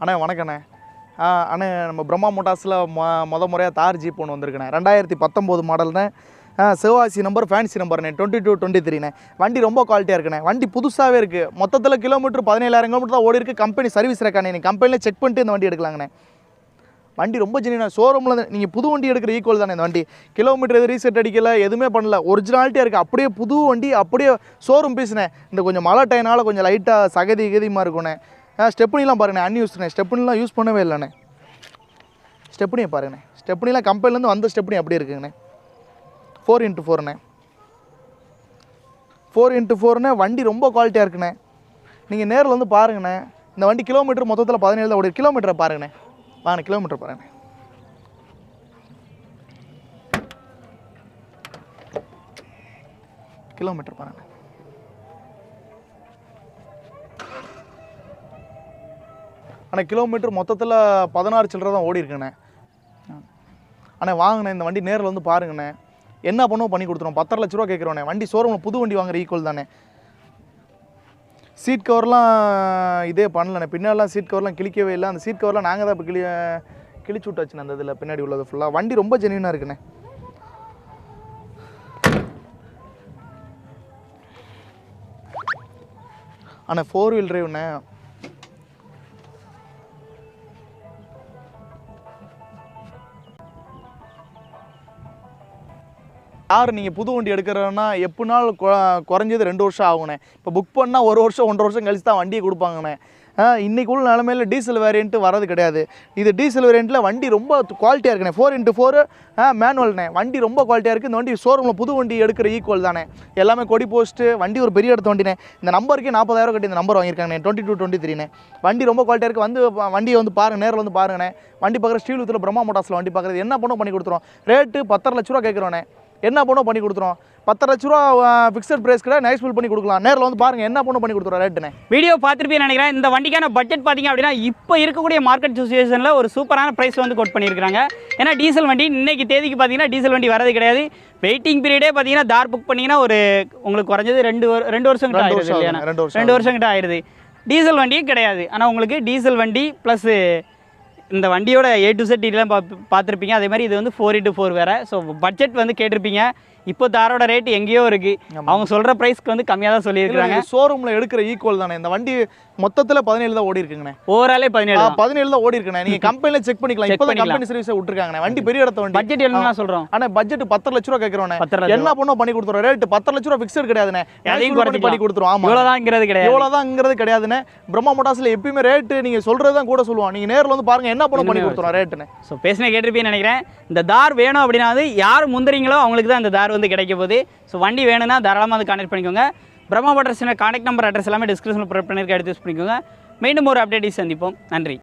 அண்ணே வணக்கண்ணே. அண்ணே நம்ம பிரம்மா மோட்டார்ஸில் முறையாக தார் ஜீப் ஒன்று வந்திருக்குண்ணே. 2019 மாடல்ண்ணே. சிவாசி நம்பர், ஃபேன்சி நம்பர்ண்ணே. 2223ண்ணே. வண்டி ரொம்ப குவாலிட்டியாக இருக்குண்ணே. வண்டி புதுசாகவே இருக்குது. மொத்தத்தில் கிலோமீட்டர் 17,000 கிலோமீட்டர் தான் ஓடி இருக்குது. கம்பெனி சர்வீஸ் இருக்காண்ணே. நீங்கள் கம்பெனியில் செக் பண்ணிட்டு இந்த வண்டி எடுக்கலாங்கண்ணே. வண்டி ரொம்ப ஜெனியூனாக ஷோரூமில் நீங்கள் புது வண்டி எடுக்கிற ஈக்குவல் தானே இந்த வண்டி. கிலோமீட்டர் எது ரீசெட் அடிக்கலை, எதுவுமே பண்ணல. ஒரிஜினாலிட்டியாக இருக்குது. அப்படியே புது வண்டி, அப்படியே ஷோரூம் பீஸ்ண்ணே. இந்த கொஞ்சம் மழை டைனால் கொஞ்சம் லைட்டாக கதிமாக இருக்குண்ணே. ஸ்டெப்னிலாம் பாருங்கண்ணே, அன்யூஸ்ண்ணே. ஸ்டெப்னிலாம் யூஸ் பண்ணவே இல்லைண்ணே. ஸ்டெப்னியை பாருங்கண்ணே. ஸ்டெப்னிலாம் கம்பெனிலேருந்து வந்த ஸ்டெப்னி அப்படியே இருக்குங்கண்ணே. 4x4ண்ணே. 4x4ண்ணே. வண்டி ரொம்ப குவாலிட்டியாக இருக்குண்ணே. நீங்கள் நேரில் வந்து பாருங்கண்ணே. இந்த வண்டி கிலோமீட்டர் மொத்தத்தில் 17 தான் ஓடி. கிலோமீட்டரை பாருங்கண்ணே. வாங்க கிலோமீட்டர் பாருங்கண்ணே. கிலோமீட்டர் பாருங்கண்ணே. ஆனால் கிலோமீட்டர் மொத்தத்தில் 16 சில்லரை தான் ஓடி இருக்குண்ணே. ஆனால் வாங்கினேன் இந்த வண்டி நேரில் வந்து பாருங்கண்ணே. என்ன பண்ணுவோம் பண்ணி கொடுத்துருவோம். 10 லட்ச ரூபா கேட்குறோண்ணே. வண்டி ஷோரூமில் புது வண்டி வாங்குற ஈக்குவல் தானே. சீட் கவர்லாம் இதே பண்ணலண்ணே. பின்னாடிலாம் சீட் கவர்லாம் கிழிக்கவே இல்லை. அந்த சீட் கவர்லாம் நாங்கள் தான் இப்போ கிழிச்சு விட்டாச்சுண்ணே. அந்த இதில் பின்னாடி உள்ளது ஃபுல்லாக. வண்டி ரொம்ப ஜெனியூனாக இருக்குண்ணே. ஆனால் 4 வீல் டிரைவ்ண்ணே. யார் நீங்கள் புது வண்டி எடுக்கிறன்னா எப்படினாலும் குறைஞ்சது 2 வருஷம் ஆகுண்ணே. இப்போ புக் பண்ணால் 1 வருஷம் 1.5 வருஷம் கழிச்சு தான் வண்டியை கொடுப்பாங்கண்ணே. இன்றைக்கு உள்ள நிலமையில் டீசல் வேரியண்ட்டு வரது கிடையாது. இது டீசல் வேரியண்ட்டில் வண்டி ரொம்ப குவாலிட்டியாக இருக்குண்ணே. 4x4 மேனுவல்ண்ணே. வண்டி ரொம்ப குவாலிட்டியாக இருக்குது. இந்த வண்டி ஷோரூமில் புது வண்டி எடுக்கிற ஈக்குவல் தானே. எல்லாமே கொடி போஸ்ட்டு. வண்டி ஒரு பெரிய இடத்த வண்டினே. இந்த நம்பருக்கே 40,000 கட்டி இந்த நம்பர் வாங்கியிருக்காங்கண்ணே. 2223ண்ணே. வண்டி ரொம்ப குவாலிட்டியாக இருக்குது. வந்து வண்டியை வந்து பாருங்கள், நேரில் வந்து பாருங்கண்ணே. வண்டி பார்க்குற ஸ்ரீவில்லிபுத்தூர் பிரம்மா மோட்டார்ஸில் வண்டி பார்க்குறது என்ன பண்ணோம் பண்ணி கொடுத்துருவோம். ரேட்டு 10 லட்ச ரூபா கேட்குறோண்ணே. என்ன பண்ணோம் பண்ணி கொடுத்துரும். 10 லட்ச ரூபா ஃபிக்ஸட் ப்ரைஸ் கூட நைஸ் பில் பண்ணி கொடுக்கலாம். நேரில் வந்து பாருங்கள் என்ன பண்ணோம் பண்ணி கொடுத்துரும் ரேட்டுண்ணே. வீடியோ பார்த்துருப்பேன்னு நினைக்கிறேன். இந்த வண்டிக்கான பட்ஜெட் பார்த்தீங்க அப்படின்னா இப்போ இருக்கக்கூடிய மார்க்கெட் சிச்சுவேஷனில் ஒரு சூப்பரான ப்ரைஸ் வந்து கோட் பண்ணியிருக்காங்க. ஏன்னா டீசல் வண்டி இன்றைக்கி தேதிக்கு பார்த்தீங்கன்னா டீசல் வண்டி வரது கிடையாது. வெயிட்டிங் பீரியடே பார்த்தீங்கன்னா தார் புக் பண்ணிங்கன்னா ஒரு உங்களுக்கு குறைஞ்சது 2 வருஷம் கிட்ட ஆயிடுது இல்லையா. 2 வருஷம் கிட்ட ஆயிடுது. டீசல் வண்டியும் கிடையாது. ஆனால் உங்களுக்கு டீசல் வண்டி ப்ளஸ் இந்த வண்டியோட A to Z டீலாம் பார்த்துருப்பீங்க. அதே மாதிரி இது வந்து 4x4 வேறு. ஸோ பட்ஜெட் வந்து கேட்டிருப்பீங்க. இப்போ தாரோட ரேட் எங்கேயோ இருக்குது. அவங்க சொல்கிற ப்ரைஸ்க்கு வந்து கம்மியாக தான் சொல்லியிருக்காங்க. ஷோரூமில் எடுக்கிற ஈக்குவல் தானே. இந்த வண்டி மொத்தத்தில் 17 தான் ஓடி இருக்குங்கண்ணே. ஓவராலே 17 தான் ஓடி இருக்குண்ணே. நீங்கள் கம்பெனியில் செக் பண்ணிக்கலாம். இப்போ தான் கம்பெனி சர்வீஸை விட்டுருக்காங்கண்ணே. வண்டி பெரிய இடத்த வண்டி. பட்ஜெட் என்ன சொல்கிறோம். ஆனால் பட்ஜெட் 10 லட்ச ரூபா கேட்குறோண்ணே. என்ன பண்ணோம் பண்ணி கொடுத்துரும். ரேட்டு 10 லட்ச ரூபா ஃபிக்ஸட் கிடையாதுண்ணே. அதையும் குறைச்சி பண்ணி கொடுத்துரும். ஆமாம், இவ்வளோதாங்கிறது கிடையாது. இவ்வளோதாங்கிறது கிடையாதுண்ணே. பிரம்மா மோட்டார்ஸில் எப்பயுமே ரேட்டு நீங்கள் சொல்கிறது தான் கூட சொல்லுவோம். நீங்கள் நேரில் வந்து பாருங்கள் என்ன பண்ணோம் பண்ணி கொடுத்துரும் ரேட்டுண்ணே. ஸோ பேசினே கேட்டிருப்பேன்னு நினைக்கிறேன். இந்த தார் வேணும் அப்படின்னா வந்து யார் முந்திரீங்களோ அவங்களுக்கு தான் இந்த தார் வந்து கிடைக்க போகுது. ஸோ வண்டி வேணும்னா தாராளமாக வந்து கான்டெக்ட் பண்ணிக்கோங்க. Brahma motors contact number, address எல்லாமே டிஸ்கிரிப்ஷனில் ப்ரொவைட் பண்ணியிருக்க, எடுத்து யூஸ் பண்ணிக்கோங்க. மீண்டும் ஒரு அப்டேட் சந்திப்போம். நன்றி.